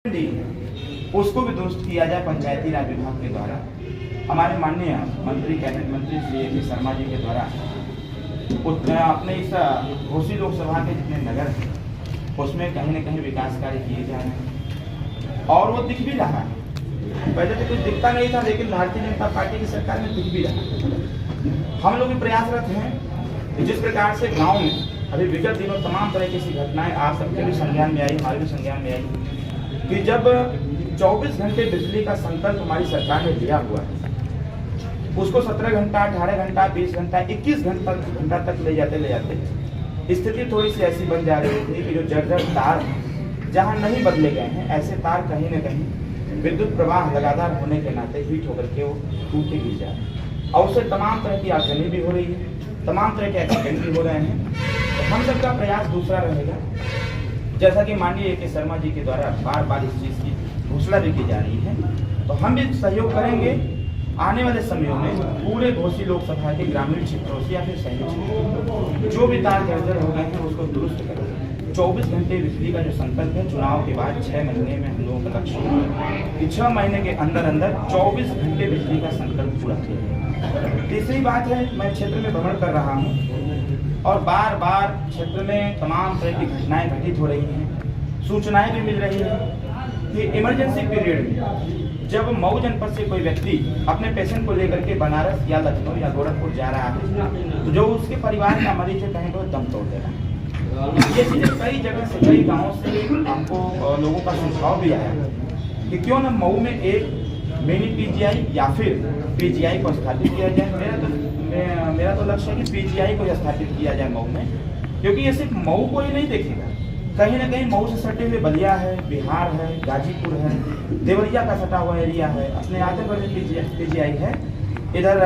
दी उसको भी दुरुस्त किया जाए पंचायती राज विभाग के द्वारा। हमारे माननीय मंत्री कैबिनेट मंत्री श्री ए.पी. शर्मा जी के द्वारा अपने इस घोसी लोकसभा के जितने नगर हैं उसमें कहीं न कहीं विकास कार्य किए जा रहे हैं और वो दिख भी रहा है। पहले तो कुछ दिखता नहीं था, लेकिन भारतीय जनता पार्टी की सरकार में दिख भी रहा है। हम लोग भी प्रयासरत हैं कि जिस प्रकार से गाँव में अभी विगत दिनों तमाम तरह की घटनाएं आप सबके भी संज्ञान में आई, हमारे भी संज्ञान में आई कि जब 24 घंटे बिजली का संकल्प हमारी सरकार ने दिया हुआ है, उसको 17 घंटा, 18 घंटा, 20 घंटा, 21 घंटा तक ले जाते स्थिति थोड़ी सी ऐसी बन जा रही थी कि जो जर्जर तार जहां नहीं बदले गए हैं, ऐसे तार कहीं न कहीं विद्युत प्रवाह लगातार होने के नाते हीट होकर के वो टूटे गिर जा रहे हैं और उससे तमाम तरह की आगजनी भी हो रही है, तमाम तरह के एक्सीडेंट भी हो रहे हैं। तो हम सबका प्रयास दूसरा रहेगा, जैसा कि माननीय ए.के. शर्मा जी के द्वारा बार बार इस चीज़ की घोषणा भी की जा रही है, तो हम भी सहयोग करेंगे आने वाले समयों में पूरे घोसी लोकसभा के ग्रामीण क्षेत्रों से या फिर शहरी क्षेत्रों जो भी तार जर्जर हो गए हैं उसको दुरुस्त करेंगे। 24 घंटे बिजली का जो संकल्प है चुनाव के बाद 6 महीने में हम लोगों का लक्ष्य है कि 6 महीने के अंदर अंदर 24 घंटे बिजली का संकल्प पूरा किया। तीसरी बात है, मैं क्षेत्र में भ्रमण कर रहा हूँ और बार बार क्षेत्र में तमाम तरह की घटनाएं घटित हो रही हैं, सूचनाएं भी मिल रही हैं कि इमरजेंसी पीरियड में जब मऊ जनपद से कोई व्यक्ति अपने पेशेंट को लेकर के बनारस या लखनऊ या गोरखपुर जा रहा है तो जो उसके परिवार का मरीज है कहीं तो दम तोड़ दे रहा है। ये चीज़ें कई जगह से, कई गाँव से हमको लोगों का सुझाव भी आया कि क्यों न मऊ में एक मिनी पीजीआई या फिर पीजीआई को स्थापित किया जाए। मेरा तो लक्ष्य है कि पीजीआई को स्थापित किया जाए मऊ में, क्योंकि ये सिर्फ मऊ को ही नहीं देखेगा, कहीं ना कहीं मऊ से सटे हुए बलिया है, बिहार है, गाजीपुर है, देवरिया का सटा हुआ एरिया है, अपने आगे बढ़े पीजीआई है। इधर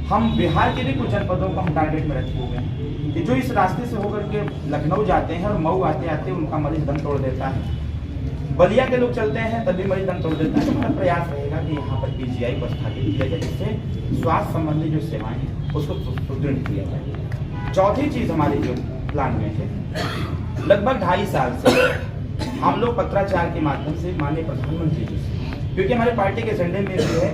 हम बिहार के भी कुछ जनपदों को हम टारगेट में रखे हुए हैं कि जो इस रास्ते से होकर के लखनऊ जाते हैं और मऊ आते आते उनका मरीज दम तोड़ देता है, बलिया के लोग चलते हैं तभी मरीज दम तोड़ देता है। तो हमारा प्रयास रहेगा कि यहाँ पर पीजीआई को स्थापित किया जाए, जिससे स्वास्थ्य संबंधी जो सेवाएं हैं उसको सुदृढ़ किया जाए। चौथी चीज़ हमारी जो प्लान में है, लगभग 2.5 साल से हम लोग पत्राचार के माध्यम से माननीय प्रधानमंत्री जी से, क्योंकि हमारे पार्टी के एजेंडे में भी है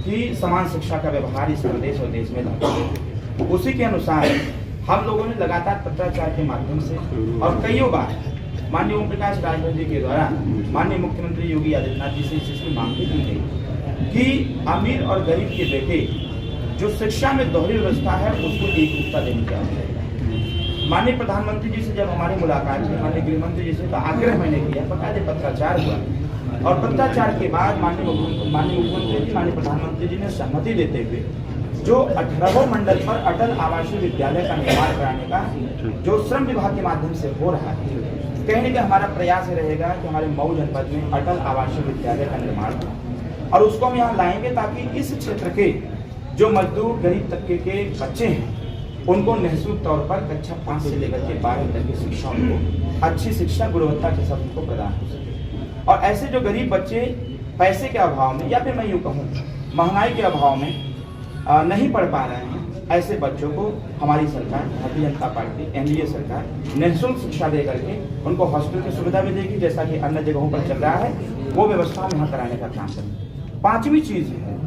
कि समान शिक्षा का व्यवहार इस प्रदेश और देश में लागू है, उसी के अनुसार हम लोगों ने लगातार पत्राचार के माध्यम से और कईयों बार माननीय ओम प्रकाश राजभर जी के द्वारा माननीय मुख्यमंत्री योगी आदित्यनाथ जी से इस चीज़ की मांग भी की गई कि अमीर और गरीब के बेटे जो शिक्षा में दोहरी व्यवस्था है उसको एकरूपता देनी चाहिए। माननीय प्रधानमंत्री जी से जब हमारी मुलाकात हुई, माननीय गृहमंत्री जी से तो आग्रह मैंने किया, बकायदे पत्राचार हुआ और पत्राचार के बाद माननीय मुख्यमंत्री जी, माननीय प्रधानमंत्री जी ने सहमति देते हुए जो 18वें मंडल पर अटल आवासीय विद्यालय का निर्माण कराने का जो श्रम विभाग के माध्यम से हो रहा है, कहीं न कहीं हमारा प्रयास रहेगा कि हमारे मऊ जनपद में अटल आवासीय विद्यालय का निर्माण हो और उसको हम यहाँ लाएंगे ताकि इस क्षेत्र के जो मजदूर गरीब तबके के बच्चे हैं उनको निःशुल्क तौर पर कक्षा 5 से लेकर के 12 तक की शिक्षा, उनको अच्छी शिक्षा गुणवत्ता के साथ उनको प्रदान हो सके। और ऐसे जो गरीब बच्चे पैसे के अभाव में या फिर मैं यूँ कहूँ महंगाई के अभाव में नहीं पढ़ पा रहे हैं, ऐसे बच्चों को हमारी सरकार भारतीय जनता पार्टी एनडीए सरकार निःशुल्क शिक्षा दे करके उनको हॉस्टल की सुविधा भी देगी, जैसा कि अन्य जगहों पर चल रहा है, वो व्यवस्था हम यहाँ कराने का काम करेंगे। 5वीं चीज़ है,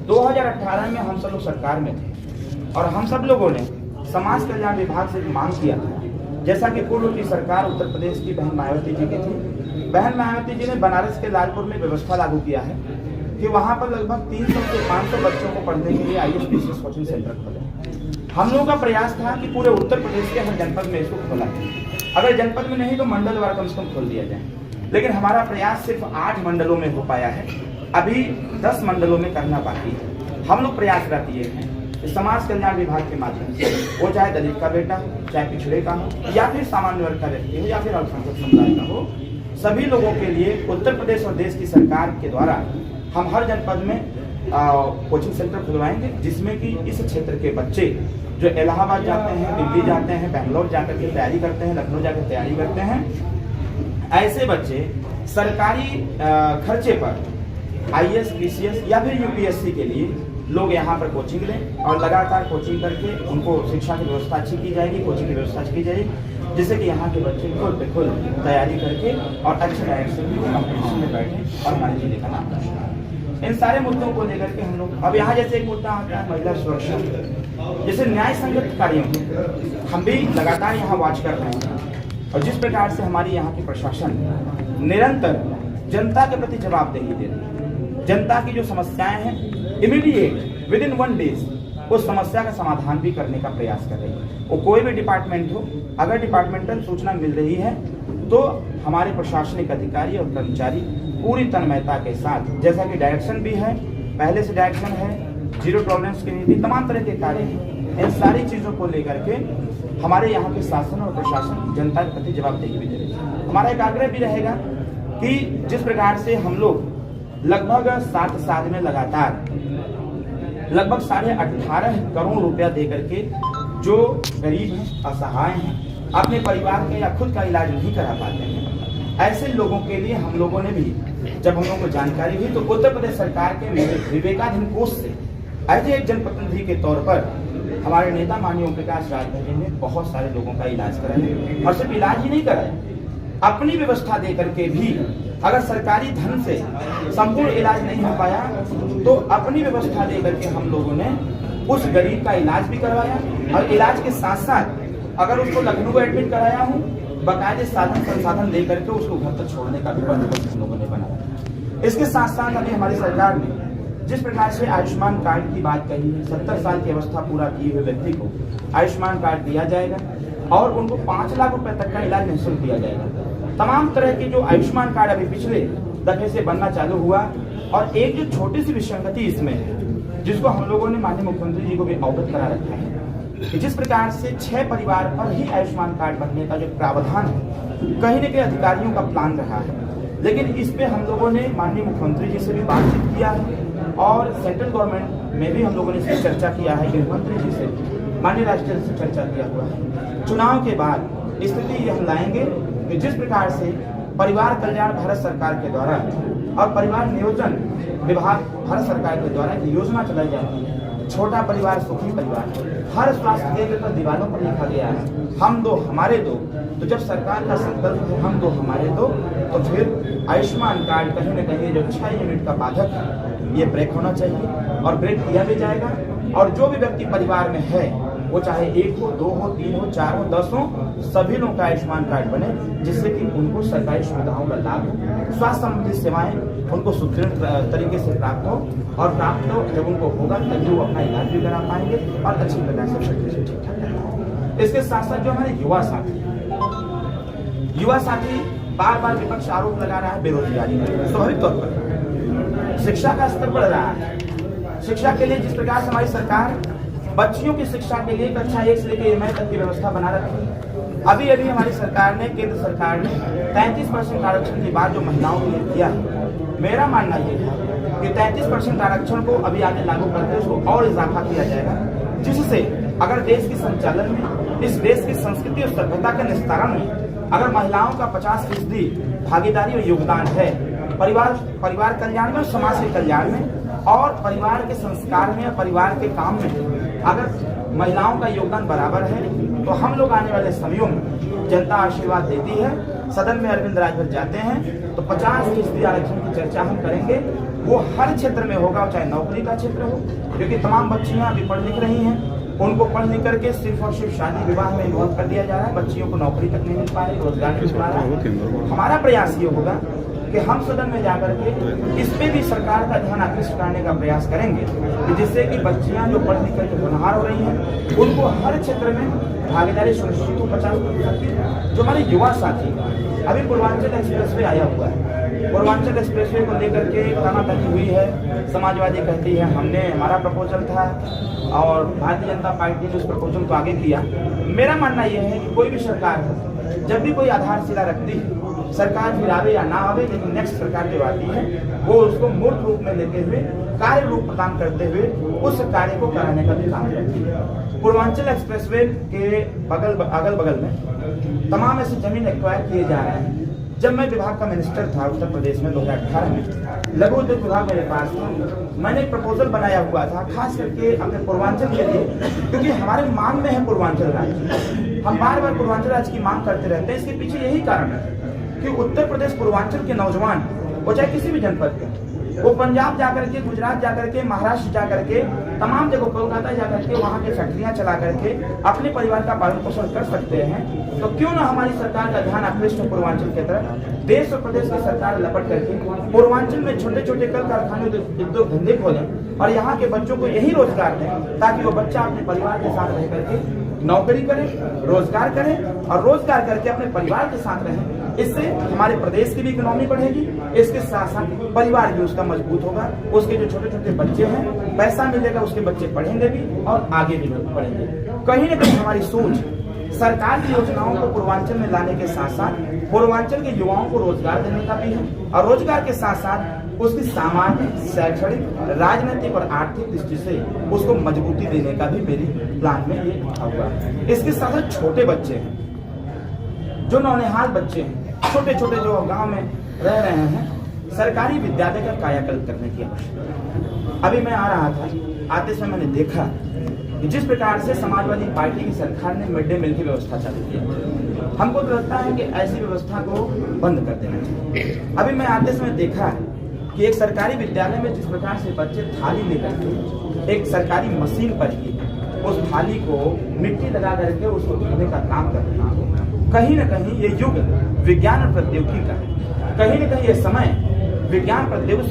2018 में हम सब लोग सरकार में थे और हम सब लोगों ने समाज कल्याण विभाग से मांग किया था, जैसा कि पूर्व की सरकार उत्तर प्रदेश की बहन मायावती जी की थी। बहन मायावती जी ने बनारस के लालपुर में व्यवस्था लागू किया है कि वहाँ पर लगभग 300 से 500 बच्चों को पढ़ने के लिए IAS कोचिंग सेंटर खोले। हम लोगों का प्रयास था कि पूरे उत्तर प्रदेश के हर जनपद में इसको खोला जाए, अगर जनपद में नहीं तो मंडल वार कम से कम खोल दिया जाए, लेकिन हमारा प्रयास सिर्फ 8 मंडलों में हो पाया है, अभी 10 मंडलों में करना बाकी है। हम लोग प्रयासरत ये हैं समाज कल्याण विभाग के माध्यम से, वो चाहे दलित का बेटा हो, चाहे पिछड़े का हो या फिर सामान्य वर्ग का व्यक्ति हो या फिर अल्पसंख्यक समुदाय का हो, सभी लोगों के लिए उत्तर प्रदेश और देश की सरकार के द्वारा हम हर जनपद में कोचिंग सेंटर खुलवाएंगे, जिसमें कि इस क्षेत्र के बच्चे जो इलाहाबाद जाते हैं, दिल्ली जाते हैं, बेंगलोर जाकर के तैयारी करते हैं, लखनऊ जाकर तैयारी करते हैं, ऐसे बच्चे सरकारी खर्चे पर IAS, PCS या फिर UPSC के लिए लोग यहाँ पर कोचिंग लें और लगातार कोचिंग करके उनको शिक्षा की व्यवस्था अच्छी की जाएगी, कोचिंग की व्यवस्था अच्छी की जाएगी। जिससे कि यहाँ के बच्चे खुल पे खुल तैयारी करके और अच्छे डायरेक्शन में कॉम्पिटिशन में बैठे और हमारे जिले का नाम रोशन। इन सारे मुद्दों को लेकर के हम लोग अब यहाँ जैसे एक मुद्दा आता है महिला सुरक्षा, जैसे न्याय संगत कार्यों हम भी लगातार यहाँ वॉच कर रहे हैं और जिस प्रकार से हमारी यहाँ की प्रशासन निरंतर जनता के प्रति जवाबदेही दे रही है, जनता की जो समस्याएं हैं इमीडिएट विद इन 1 डेज उस समस्या का समाधान भी करने का प्रयास कर रही है। वो कोई भी डिपार्टमेंट हो, अगर डिपार्टमेंटल सूचना मिल रही है तो हमारे प्रशासनिक अधिकारी और कर्मचारी पूरी तन्मयता के साथ, जैसा कि डायरेक्शन भी है, पहले से डायरेक्शन है, जीरो टॉलरेंस की नीति, तमाम तरह के कार्य हैं, इन सारी चीज़ों को लेकर के हमारे यहाँ के शासन और प्रशासन जनता के प्रति जवाबदेही भी दे रही है। हमारा एक आग्रह भी रहेगा कि जिस प्रकार से हम लोग लगभग 7 साल में लगातार लगभग 18.5 करोड़ रुपया दे करके जो गरीब हैं, असहाय हैं, अपने परिवार के या खुद का इलाज नहीं करा पाते हैं, ऐसे लोगों के लिए हम लोगों ने भी जब हम लोगों को जानकारी हुई तो उत्तर प्रदेश सरकार के विवेकाधीन कोष से एज एक जनप्रतिनिधि के तौर पर हमारे नेता माननीय ओम प्रकाश राजभर ने बहुत सारे लोगों का इलाज कराया और सिर्फ इलाज ही नहीं कराया, अपनी व्यवस्था दे करके भी अगर सरकारी धन से संपूर्ण इलाज नहीं हो पाया तो अपनी व्यवस्था दे करके हम लोगों ने उस गरीब का इलाज भी करवाया और इलाज के साथ साथ अगर उसको लखनऊ एडमिट कराया हूँ बाकायदे साधन संसाधन दे करके उसको घर तक छोड़ने का भी बंदोबस्त हम लोगों ने बनाया। इसके साथ साथ अभी हमारी सरकार ने जिस प्रकार से आयुष्मान कार्ड की बात कही है, 70 साल की अवस्था पूरा किए हुए व्यक्ति को आयुष्मान कार्ड दिया जाएगा और उनको 5 लाख रुपए तक का इलाज निःशुल्क दिया जाएगा। तमाम तरह के जो आयुष्मान कार्ड अभी पिछले दफे से बनना चालू हुआ और एक जो छोटी सी विसंगति इसमें है जिसको हम लोगों ने माननीय मुख्यमंत्री जी को भी अवगत करा रखा है कि जिस प्रकार से 6 परिवार पर ही आयुष्मान कार्ड बनने का जो प्रावधान है कहीं न कहीं अधिकारियों का प्लान रहा है, लेकिन इस पे हम लोगों ने माननीय मुख्यमंत्री जी से भी बातचीत किया है और सेंट्रल गवर्नमेंट में भी हम लोगों ने इसकी चर्चा किया है, गृह मंत्री जी से माननीय राष्ट्रपति से चर्चा किया हुआ है। चुनाव के बाद स्थिति ये हम लाएंगे कि जिस प्रकार से परिवार कल्याण भारत सरकार के द्वारा और परिवार नियोजन विभाग भारत सरकार के द्वारा एक योजना चलाई जाती है, छोटा परिवार सुखी परिवार, हर स्वास्थ्य केंद्र पर दीवारों पर लिखा गया है हम दो हमारे दो। तो जब सरकार का संकल्प है हम दो हमारे दो, तो फिर आयुष्मान कार्ड कहीं न कहीं जो 6 यूनिट का बाधक है ये ब्रेक होना चाहिए और ब्रेक किया भी जाएगा। और जो भी व्यक्ति परिवार में है वो चाहे 1 हो, 2 हो, 3 हो, 4 हो, 10 हो, सभी लोगों का आयुष्मान कार्ड बने जिससे कि उनको सरकारी सुविधाओं का लाभ हो, स्वास्थ्य संबंधी सेवाएं उनको सुदृढ़ तरीके से प्राप्त हो और प्राप्त हो जब उनको होगा तभी वो अपना इलाज भी करा पाएंगे और अच्छी प्रकार से ठीक ठाक करेंगे। इसके साथ साथ जो हमारे युवा साथी बार बार विपक्ष आरोप लगा रहा है बेरोजगारी का। स्वाभाविक तौर पर शिक्षा का स्तर बढ़ रहा है, शिक्षा के लिए जिस प्रकार से हमारी सरकार बच्चियों की शिक्षा के लिए कक्षा 1 से लेकर एमए तक की व्यवस्था बना रखी है। अभी हमारी सरकार ने, केंद्र सरकार ने 33% आरक्षण की बात जो महिलाओं के लिए किया है, मेरा मानना ये है कि 33% आरक्षण को अभी आगे लागू करके उसको और इजाफा किया जाएगा, जिससे अगर देश के संचालन में, इस देश की संस्कृति और सभ्यता के निस्तारण में अगर महिलाओं का 50% भागीदारी और योगदान है परिवार कल्याण में, समाज के कल्याण में और परिवार के संस्कार में, परिवार के काम में अगर महिलाओं का योगदान बराबर है तो हम लोग आने वाले समयों में जनता आशीर्वाद देती है, सदन में अरविंद राजभर जाते हैं तो 50% आरक्षण की चर्चा हम करेंगे। वो हर क्षेत्र में होगा, चाहे नौकरी का क्षेत्र हो, क्योंकि तमाम बच्चियां अभी पढ़ लिख रही हैं, उनको पढ़ लिख करके सिर्फ और सिर्फ शादी विवाह में इन्वॉल्व कर दिया जा रहा है, बच्चियों को नौकरी तक नहीं मिल पा रही, रोजगार नहीं मिल पा रहा है। हमारा प्रयास ये होगा कि हम सदन में जाकर के इस पे भी सरकार का ध्यान आकृष्ट करने का प्रयास करेंगे कि जिससे कि बच्चियां जो पढ़ लिख करके होनहार हो रही हैं उनको हर क्षेत्र में भागीदारी सुनिश्चित हो 50% की। जो हमारे युवा साथी अभी पूर्वांचल एक्सप्रेसवे आया हुआ है, पूर्वांचल एक्सप्रेसवे को लेकर के तानातनी हुई है, समाजवादी कहती है हमारा प्रपोजल था और भारतीय जनता पार्टी ने उस प्रपोजल को आगे किया। मेरा मानना यह है कि कोई भी सरकार जब भी कोई आधारशिला रखती है, सरकार फिर आवे या ना आवे, लेकिन नेक्स्ट सरकार जो आती है वो उसको मूर्त रूप में लेते हुए कार्य रूप प्रदान करते हुए उस कार्य को कराने का भी काम करती है। पूर्वांचल एक्सप्रेसवे के अगल बगल में तमाम ऐसे जमीन एक्वायर किए जा रहे हैं। जब मैं विभाग का मिनिस्टर था उत्तर प्रदेश में 2018 में, लघु उद्योग विभाग मेरे पास था, मैंने एक प्रपोजल बनाया हुआ था खास करके अपने पूर्वांचल के लिए, क्योंकि हमारे मांग में है पूर्वांचल राज्य। हम बार बार पूर्वांचल राज्य की मांग करते रहते हैं। इसके पीछे यही कारण है कि उत्तर प्रदेश पूर्वांचल के नौजवान, वो चाहे किसी भी जनपद के, वो पंजाब जाकर के, गुजरात जाकर के, महाराष्ट्र जाकर के, तमाम जगह, कोलकाता जाकर के वहाँ के फैक्ट्रियाँ चला करके अपने परिवार का पालन पोषण कर सकते हैं। तो क्यों ना हमारी सरकार का ध्यान आकृष्ट हो पूर्वांचल की तरफ। देश और प्रदेश की सरकार लपट करके पूर्वांचल में छोटे छोटे कल कारखाने, उद्योग धंधे खोलें और यहाँ के बच्चों को यही रोजगार दें, ताकि वो बच्चा अपने परिवार के साथ रह करके नौकरी करे, रोजगार करे और रोजगार करके अपने परिवार के साथ रहे। इससे हमारे प्रदेश की भी इकोनॉमी बढ़ेगी, इसके साथ साथ परिवार भी उसका मजबूत होगा। उसके जो छोटे छोटे बच्चे हैं, पैसा मिलेगा, उसके बच्चे पढ़ेंगे भी और आगे भी बढ़ेंगे। कहीं न कहीं हमारी सोच सरकार की योजनाओं को पूर्वांचल में लाने के साथ साथ पूर्वांचल के युवाओं को रोजगार देने का भी है और रोजगार के साथ साथ उसकी सामाजिक, शैक्षणिक, राजनीतिक और आर्थिक दृष्टि से उसको मजबूती देने का भी मेरी प्लान में ये लिखा हुआ है। इसके साथ साथ छोटे बच्चे हैं, जो नौनिहाल बच्चे हैं, छोटे छोटे जो गांव में रह रहे हैं, सरकारी विद्यालय का कायाकल्प करने की आवश्यकता है। अभी मैं आ रहा था, आते समय मैंने देखा कि जिस प्रकार से समाजवादी पार्टी की सरकार ने मिड डे मील की व्यवस्था चालू की है, हमको तो लगता है कि ऐसी व्यवस्था को बंद कर देना चाहिए। अभी मैं आते समय देखा कि एक सरकारी विद्यालय में जिस प्रकार से बच्चे थाली लेकर के एक सरकारी मशीन पर ही उस थाली को मिट्टी लगा करके उसको धोने का काम कर रहा हो, कहीं न कहीं ये युग विज्ञान और प्रौद्योगिकी का है, कहीं न कहीं ये समय विज्ञान, प्रौद्योगिकी,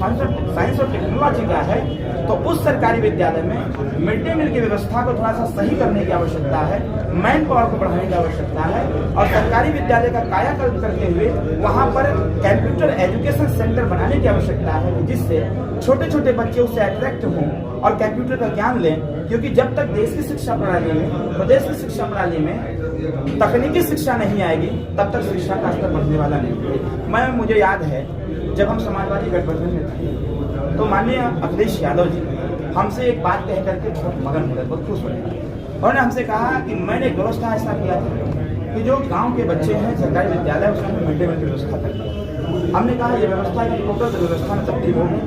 साइंस और टेक्नोलॉजी का है। तो उस सरकारी विद्यालय में मिड डे मील की व्यवस्था को थोड़ा सा सही करने की आवश्यकता है, मैन पावर को बढ़ाने की आवश्यकता है और सरकारी विद्यालय का कायाकल्प करते हुए वहाँ पर कंप्यूटर एजुकेशन सेंटर बनाने की आवश्यकता है, जिससे छोटे छोटे बच्चे उससे अट्रैक्ट हों और कंप्यूटर का ज्ञान लें। क्योंकि जब तक देश की शिक्षा प्रणाली में, प्रदेश की शिक्षा प्रणाली में तकनीकी शिक्षा नहीं आएगी, तब तक शिक्षा का स्तर बढ़ने वाला नहीं। मुझे याद है जब हम समाजवादी गठबंधन में थे तो माननीय अखिलेश यादव जी हमसे एक बात कह करके बहुत मगन हो गए, बहुत खुश हो गए। उन्होंने हमसे कहा कि मैंने एक व्यवस्था ऐसा किया था कि जो गांव के बच्चे हैं सरकारी विद्यालय, उसमें मिड डे मील की व्यवस्था कर दी। हमने कहा ये व्यवस्था की टोटल व्यवस्था में तब्दील हो गई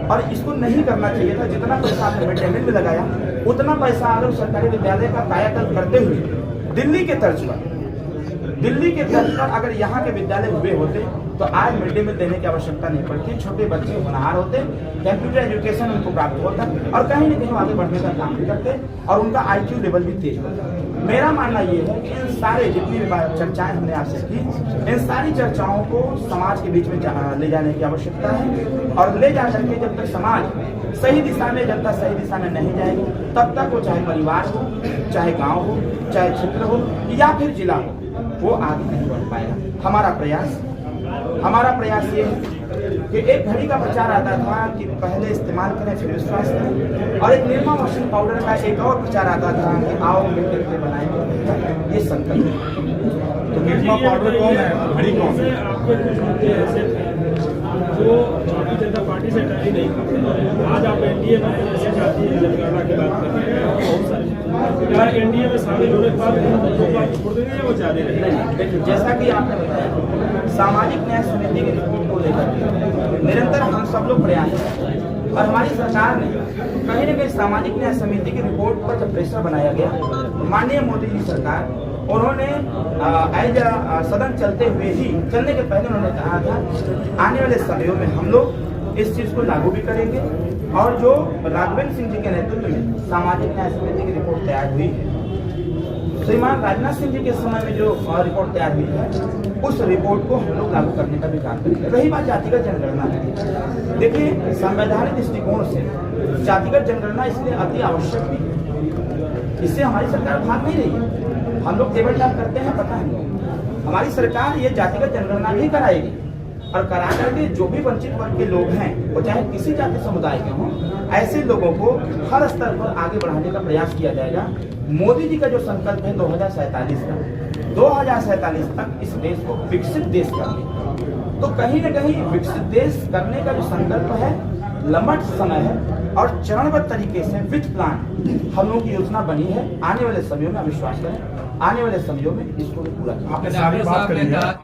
और इसको नहीं करना चाहिए था। जितना पैसा आपने मिड डे मील में लगाया, उतना पैसा अगर सरकारी विद्यालय का कायाकल्प करते हुए दिल्ली के तर्ज पर अगर यहाँ के विद्यालय हुए होते तो आज मिड डे मील देने की आवश्यकता नहीं पड़ती। छोटे बच्चे होनहार होते, कंप्यूटर एजुकेशन उनको प्राप्त होता और कहीं न कहीं आगे बढ़ने का काम भी करते और उनका IQ लेवल भी तेज होता। मेरा मानना ये है कि इन सारे जितनी भी चर्चाएं हमने आपसे की, इन सारी चर्चाओं को समाज के बीच में ले जाने की आवश्यकता है और ले जा करके जब तक समाज सही दिशा में, जनता सही दिशा में नहीं जाएगी, तब तक वो चाहे परिवार हो, चाहे गाँव हो, चाहे क्षेत्र हो या फिर जिला हो, वो आगे नहीं बढ़ पाएगा। हमारा प्रयास ये है कि एक घड़ी का प्रचार आता था कि पहले इस्तेमाल करें फिर विश्वास करें, और एक निर्मा मशीन पाउडर का एक और प्रचार आता था कि आओ मिलकर के बनाएंगे, ये संकल्प है। तो निर्मा पाउडर कौन है, घड़ी कौन है? जो भारतीय जनता पार्टी से टैली नहीं करते, आज आप एनडीए में ऐसे जातीय जनगणना की बात कर रहे हैं, बहुत सारे यार एनडीए में शामिल होने के बाद छोड़ देंगे या वो जारी रहेंगे? देखिए, जैसा कि आपने बताया, सामाजिक न्याय समिति की रिपोर्ट को लेकर निरंतर हम सब लोग प्रयास हैं और हमारी सरकार ने कहीं न कहीं सामाजिक न्याय समिति की रिपोर्ट पर जब प्रेशर बनाया गया, माननीय मोदी जी सरकार, उन्होंने सदन चलने के पहले उन्होंने कहा था आने वाले समयों में हम लोग इस चीज को लागू भी करेंगे। और जो राघवेंद्र सिंह जी के नेतृत्व में सामाजिक न्याय समिति की रिपोर्ट तैयार हुई, श्रीमान राजनाथ सिंह जी के समय में जो रिपोर्ट तैयार हुई है, उस रिपोर्ट को हम लोग लागू करने का भी काम करेंगे। रही बात जातिगत जनगणना है, देखिए संवैधानिक दृष्टिकोण से जातिगत जनगणना इसलिए अति आवश्यक भी है, इससे हमारी सरकार भाग नहीं रही है। हम लोग टेबल टॉक करते हैं, पता है हमारी सरकार ये जातिगत जनगणना भी कराएगी और करा करके जो भी वंचित वर्ग के लोग हैं, वो चाहे किसी जाति समुदाय के हों, ऐसे लोगों को हर स्तर पर आगे बढ़ाने का प्रयास किया जाएगा। मोदी जी का जो संकल्प है 2047 तक इस देश को विकसित देश करने, तो कहीं न कहीं विकसित देश करने का जो संकल्प है, लंबा समय है और चरणबद्ध तरीके से विथ प्लान हम लोगों की योजना बनी है। आने वाले समयों में विश्वास करें, आने वाले समयों में इसको पूरा आपने सारी बात करी है।